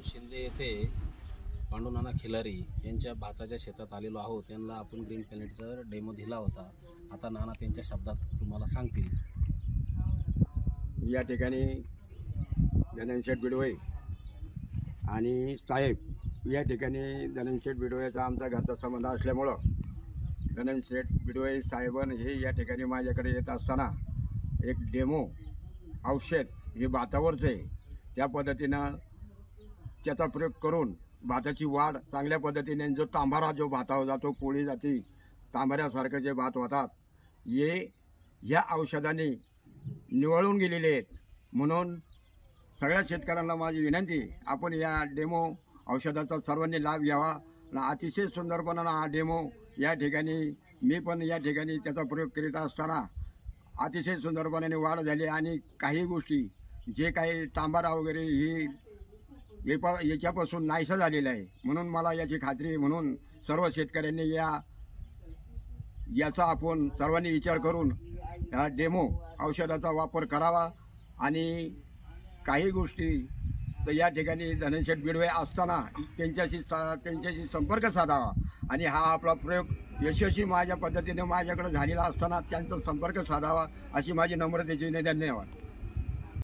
शिंदे येथे पांडुनाना खिलारी यांच्या भाताच्या शेतात आलेलो आहोत। त्यांना आपण ग्रीन प्लॅनेटचा डेमो दिला होता। आता नाना त्यांच्या शब्दात तुम्हाला सांगतील। या ठिकाणी धनंजय बिडवे आणि साहेब या ठिकाणी धनंजय बिडवेचा आमचा घरचा संबंध असल्यामुळं धनंजय बिडवे साहेबन हे या ठिकाणी माझ्याकडे येत असताना एक डेमो औषध हे भातावरचं आहे, त्या पद्धतीनं त्याचा प्रयोग करून भाताची वाढ चांगल्या पद्धतीने जो तांबारा जो भातावर जातो, कोळी जाती तांबाऱ्यासारखं जे भात होतात हे ह्या औषधाने निवळून गेलेले आहेत। म्हणून सगळ्या शेतकऱ्यांना माझी विनंती, आपण या डेमो औषधाचा सर्वांनी लाभ घ्यावा। अतिशय सुंदरपणानं हा डेमो या ठिकाणी मी पण या ठिकाणी त्याचा प्रयोग करीत असताना अतिशय सुंदरपणाने वाढ झाली आणि काही गोष्टी जे काही तांबारा वगैरे ही याच्यापासून नाहीसा झालेला आहे। म्हणून मला याची खात्री आहे, म्हणून सर्व शेतकऱ्यांनी याचा आपण सर्वांनी विचार करून या डेमो औषधाचा वापर करावा। आणि काही गोष्टी तर या ठिकाणी धनंजय बिडवे असताना त्यांच्याशी संपर्क साधावा आणि हा आपला प्रयोग यशस्वी माझ्या पद्धतीने माझ्याकडे झालेला असताना त्यांचा संपर्क साधावा अशी माझी नम्रतेची धन्यवाद।